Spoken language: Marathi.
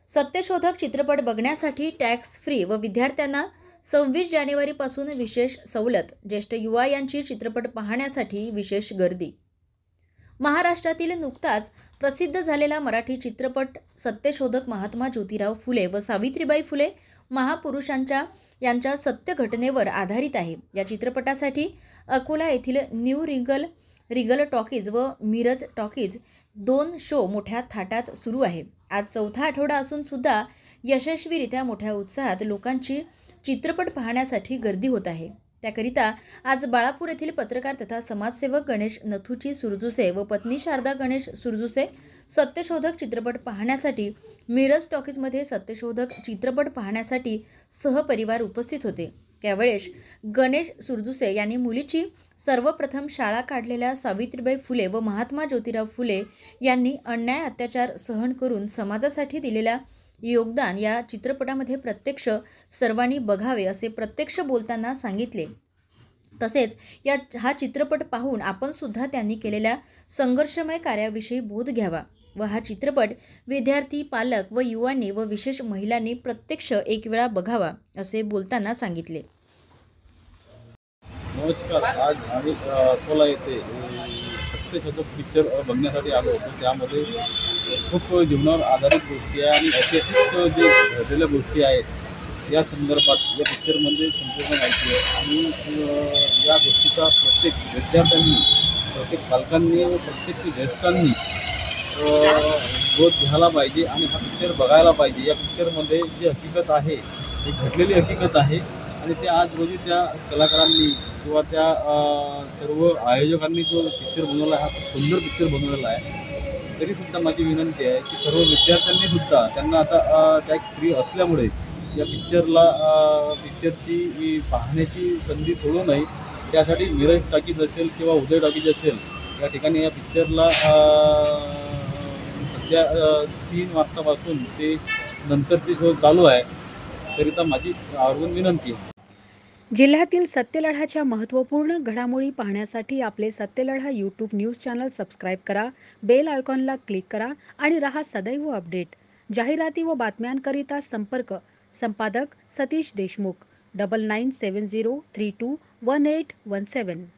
सत्यशोधक चित्रपट बघण्यासाठी टॅक्स फ्री व विद्यार्थ्यांना 26 जानेवारीपासून विशेष सवलत। ज्येष्ठ युवा यांची चित्रपट पाहण्यासाठी विशेष गर्दी। महाराष्ट्रातील नुकताच प्रसिद्ध झालेला मराठी चित्रपट सत्यशोधक महात्मा ज्योतिराव फुले व सावित्रीबाई फुले महापुरुषांच्या यांच्या सत्य घटनेवर आधारित आहे। या चित्रपटासाठी अकोला येथील न्यू रिगल टॉकीज व मिरज टॉकीज 2 शो मोठ्या थाटात सुरू आहे। आज चौथा आठवडा असून सुद्धा यशस्वीरित्या मोठ्या उत्साहात लोकांची चित्रपट पाहण्यासाठी गर्दी होत आहे। त्याकरिता आज बाळापूर येथील पत्रकार तथा समाजसेवक गणेश नथुची सुरजुसे व पत्नी शारदा गणेश सुरजुसे सत्यशोधक चित्रपट पाहण्यासाठी मिरज टॉकीजमध्ये सत्यशोधक चित्रपट पाहण्यासाठी सहपरिवार उपस्थित होते। त्यावेळेस गणेश सुरजुसे यांनी मुलीची सर्वप्रथम शाळा काढलेल्या सावित्रीबाई फुले व महात्मा ज्योतिराव फुले यांनी अन्याय अत्याचार सहन करून समाजासाठी दिलेल्या योगदान या चित्रपटामध्ये प्रत्यक्ष सर्वांनी बघावे असे प्रत्यक्ष बोलताना सांगितले। तसेच हा चित्रपट पाहून आपण सुद्धा त्यांनी केलेल्या संघर्षमय कार्याविषयी बोध घ्यावा व हा चित्रपट विद्यार्थी, पालक व युवांनी व विशेष महिलांनी प्रत्यक्ष एक वेळा बघावा असे बोलताना सांगितले। नमस्कार, आज आम्ही अकोला येथे सत्यशोधक पिक्चर बघण्यासाठी आलो होतो। त्यामध्ये खूप जीवनावर आधारित गोष्टी आहे आणि ऐतिहासिक जे घडलेल्या गोष्टी आहेत या संदर्भात या पिक्चरमध्ये संपूर्ण माहिती आहे आणि या गोष्टीचा प्रत्येक विद्यार्थ्यांनी, प्रत्येक पालकांनी व प्रत्येक ज्येष्ठांनी बोध घ्यायला पाहिजे आणि हा पिक्चर बघायला पाहिजे। या पिक्चरमध्ये जी हकीकत आहे ती घडलेली हकीकत आहे आणि ते आज रोजी त्या कलाकारांनी किंवा त्या सर्व आयोजकांनी जो पिक्चर बनवला हा खूप सुंदर पिक्चर बनवलेला आहे। तरीसुद्धा माझी विनंती आहे की सर्व विद्यार्थ्यांनी सुद्धा त्यांना आता टॅक्स फ्री असल्यामुळे या पिक्चरची पाहण्याची संधी सोडू नये। त्यासाठी मिरज टॉकीज असेल किंवा उदय टॉकीज असेल या ठिकाणी या पिक्चरला सध्या 3 वाजतापासून ते नंतरचे शो चालू आहे। करिता माझी आवर्जून विनंती आहे। जिल्ह्यातील सत्यलढाच्या महत्त्वपूर्ण घडामोडी पाहण्यासाठी आपले Satyaladha YouTube news channel subscribe करा, बेल आयकॉनला क्लिक करा आणि रहा सदैव अपडेट। जाहिराती व बातम्यांकरिता संपादक सतीश देशमुख 9970321817।